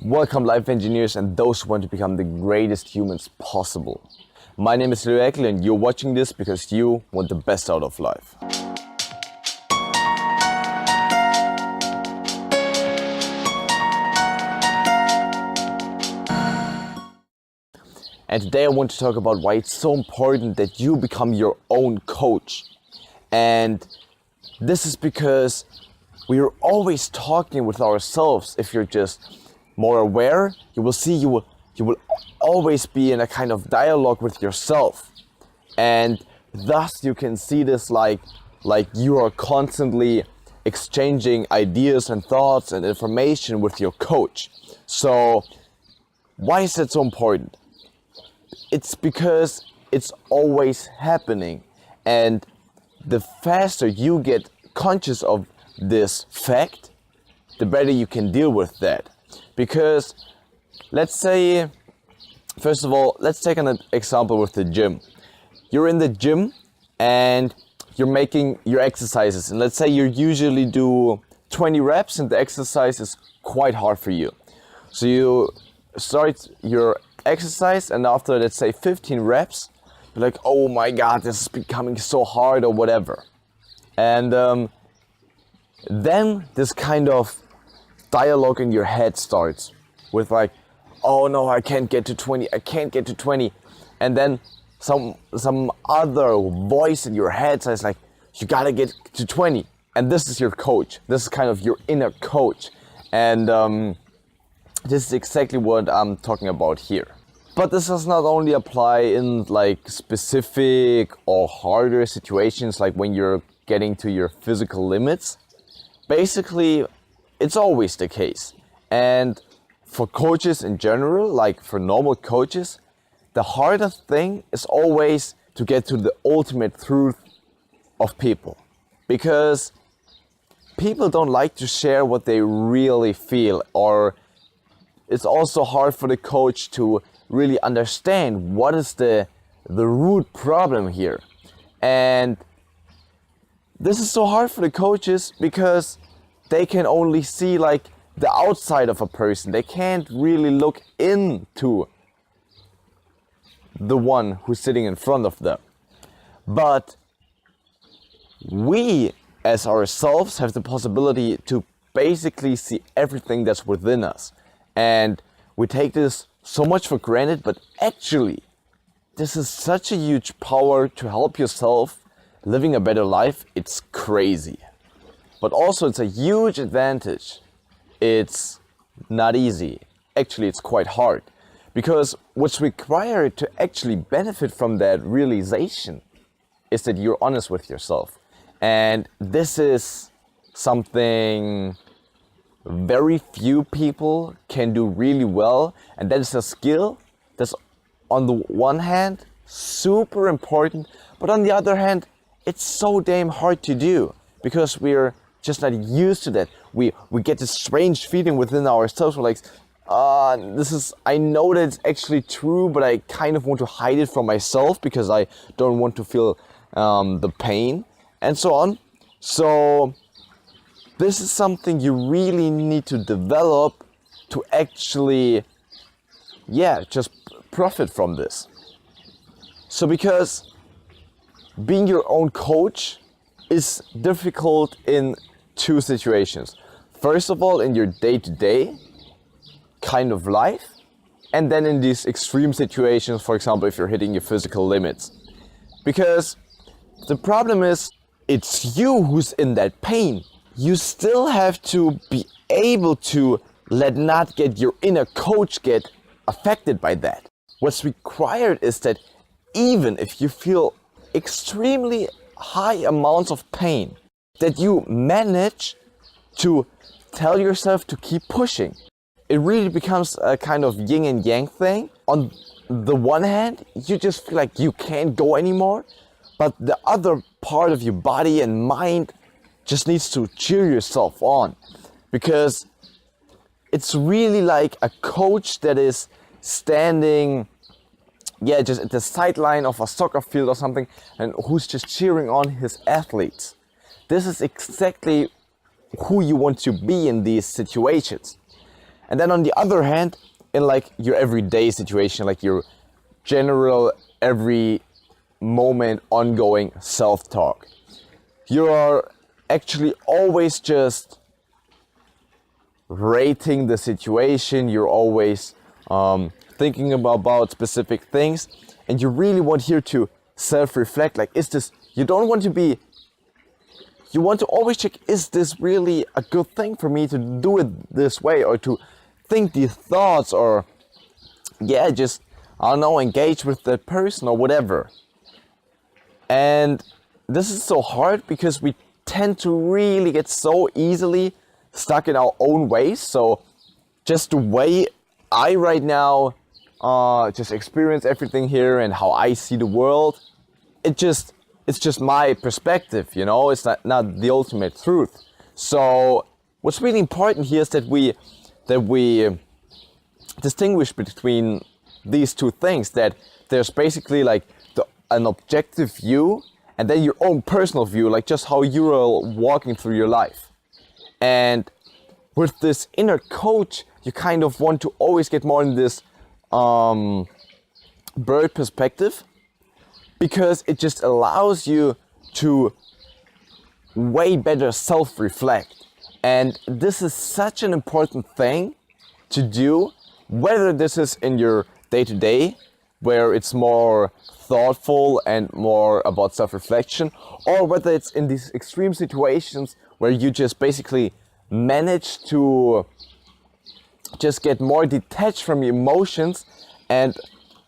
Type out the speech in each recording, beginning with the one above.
Welcome life engineers and those who want to become the greatest humans possible. My name is Eckl and you're watching this because you want the best out of life. And today I want to talk about why it's so important that you become your own coach. And this is because we are always talking with ourselves. If you're just more aware, you will see you will always be in a kind of dialogue with yourself. And thus you can see this like you are constantly exchanging ideas and thoughts and information with your coach. So why is that so important? It's because it's always happening, and the faster you get conscious of this fact, the better you can deal with that. Because let's say, first of all, let's take an example with the gym. You're in the gym and you're making your exercises, and let's say you usually do 20 reps and the exercise is quite hard for you. So you start your exercise, and after, let's say, 15 reps, you're like, oh my god, this is becoming so hard or whatever. And then this kind of dialogue in your head starts with like, oh no, I can't get to 20. And then some other voice in your head says like, you gotta get to 20. And this is your coach. This is kind of your inner coach. And this is exactly what I'm talking about here. But this does not only apply in like specific or harder situations, like when you're getting to your physical limits. Basically, it's always the case. And for coaches in general, like for normal coaches, the hardest thing is always to get to the ultimate truth of people. Because people don't like to share what they really feel, or it's also hard for the coach to really understand what is the root problem here. And this is so hard for the coaches because they can only see like the outside of a person. They can't really look into the one who's sitting in front of them. But we as ourselves have the possibility to basically see everything that's within us. And we take this so much for granted, but actually this is such a huge power to help yourself living a better life. It's crazy. But also it's a huge advantage. It's not easy. Actually, it's quite hard. Because what's required to actually benefit from that realization is that you're honest with yourself. And this is something very few people can do really well, and that is a skill that's on the one hand super important, but on the other hand it's so damn hard to do because we're just not used to that. We get this strange feeling within ourselves. We're like, I know that it's actually true, but I kind of want to hide it from myself because I don't want to feel the pain and so on. So this is something you really need to develop to actually, just profit from this. So because being your own coach is difficult in two situations. First of all, in your day-to-day kind of life, and then in these extreme situations, for example, if you're hitting your physical limits. Because the problem is, it's you who's in that pain. You still have to be able to not get your inner coach get affected by that. What's required is that even if you feel extremely high amounts of pain, that you manage to tell yourself to keep pushing. It really becomes a kind of yin and yang thing. On the one hand, you just feel like you can't go anymore, but the other part of your body and mind just needs to cheer yourself on, because it's really like a coach that is standing just at the sideline of a soccer field or something, and who's just cheering on his athletes. This is exactly who you want to be in these situations. And then on the other hand, in like your everyday situation, like your general every moment ongoing self-talk, you are actually always just rating the situation. You're always thinking about specific things, and you really want here to self-reflect. Like, is this, you don't want to be, you want to always check, is this really a good thing for me to do it this way, or to think these thoughts, or yeah, just, I don't know, engage with that person or whatever. And this is so hard because we tend to really get so easily stuck in our own ways. So just the way I right now just experience everything here and how I see the world, it's just my perspective, you know, it's not the ultimate truth. So what's really important here is that we distinguish between these two things, that there's basically like an objective view and then your own personal view, like just how you're walking through your life. And with this inner coach, you kind of want to always get more in this bird perspective, because it just allows you to way better self-reflect. And this is such an important thing to do, whether this is in your day-to-day, where it's more thoughtful and more about self-reflection, or whether it's in these extreme situations where you just basically manage to just get more detached from your emotions, and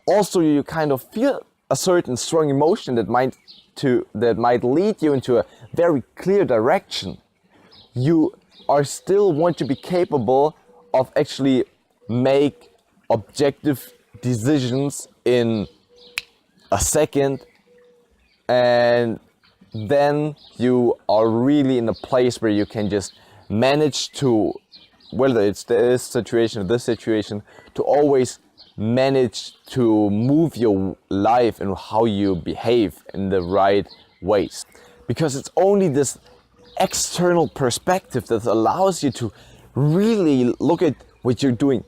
also you kind of feel a certain strong emotion that might lead you into a very clear direction. You are still want to be capable of actually make objective decisions in a second, and then you are really in a place where you can just manage to, whether it's this situation or this situation, to always manage to move your life and how you behave in the right ways. Because it's only this external perspective that allows you to really look at what you're doing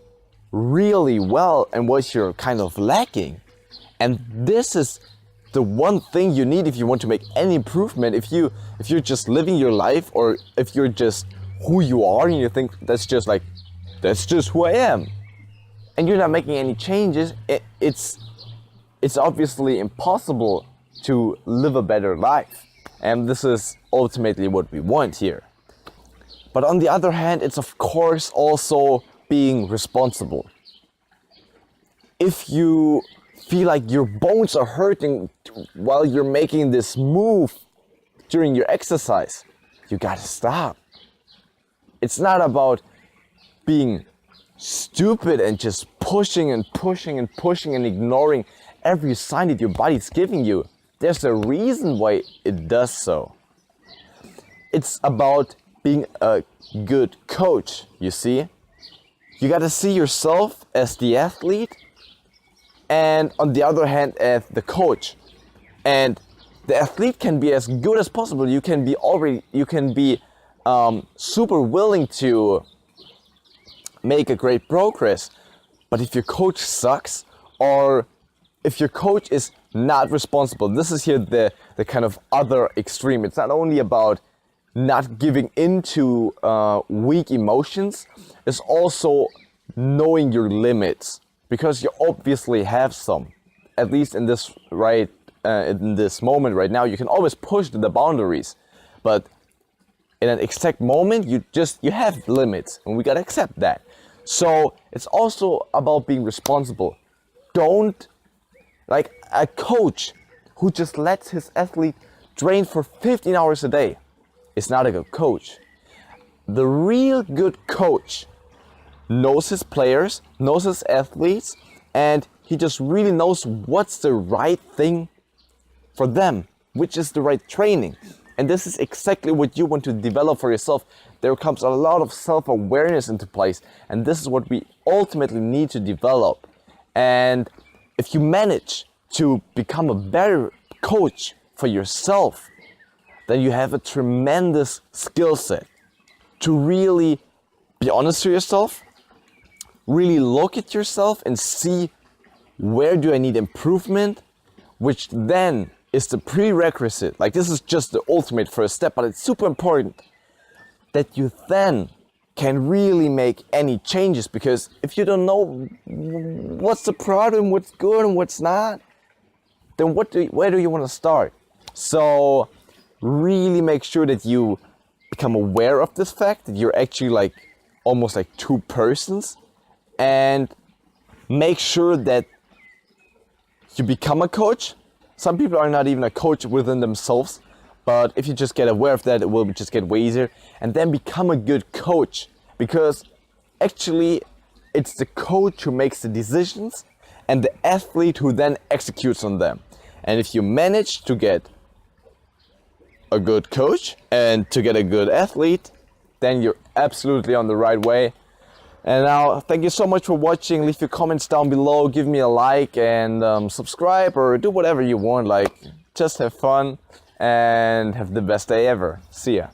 really well and what you're kind of lacking. And this is the one thing you need if you want to make any improvement. If you're just living your life, or if you're just who you are and you think that's just who I am, and you're not making any changes, it's obviously impossible to live a better life. And this is ultimately what we want here. But on the other hand, it's of course also being responsible. If you feel like your bones are hurting while you're making this move during your exercise, you gotta stop. It's not about being stupid and just pushing and pushing and pushing and ignoring every sign that your body's giving you. There's a reason why it does so. It's about being a good coach, you see? You gotta see yourself as the athlete, and on the other hand as the coach. And the athlete can be as good as possible. You can be super willing to make a great progress. But if your coach sucks, or if your coach is not responsible, this is here the kind of other extreme. It's not only about not giving into weak emotions, it's also knowing your limits, because you obviously have some. At least in this in this moment right now, you can always push the boundaries, but in an exact moment, you have limits, and we gotta accept that. So it's also about being responsible. Don't, like a coach who just lets his athlete train for 15 hours a day is not a good coach. The real good coach knows his players, knows his athletes, and he just really knows what's the right thing for them, which is the right training. And this is exactly what you want to develop for yourself. There comes a lot of self-awareness into place, and this is what we ultimately need to develop. And if you manage to become a better coach for yourself, then you have a tremendous skill set to really be honest to yourself, really look at yourself and see where do I need improvement, which then is the prerequisite. Like, this is just the ultimate first step, but it's super important that you then can really make any changes, because if you don't know what's the problem, what's good and what's not, then where do you want to start? So really make sure that you become aware of this fact that you're actually like almost like two persons, and make sure that you become a coach. Some people are not even a coach within themselves, but if you just get aware of that, it will just get way easier. And then become a good coach, because actually it's the coach who makes the decisions and the athlete who then executes on them. And if you manage to get a good coach and to get a good athlete, then you're absolutely on the right way. And now, thank you so much for watching. Leave your comments down below, give me a like, and subscribe, or do whatever you want. Like, just have fun and have the best day ever. See ya.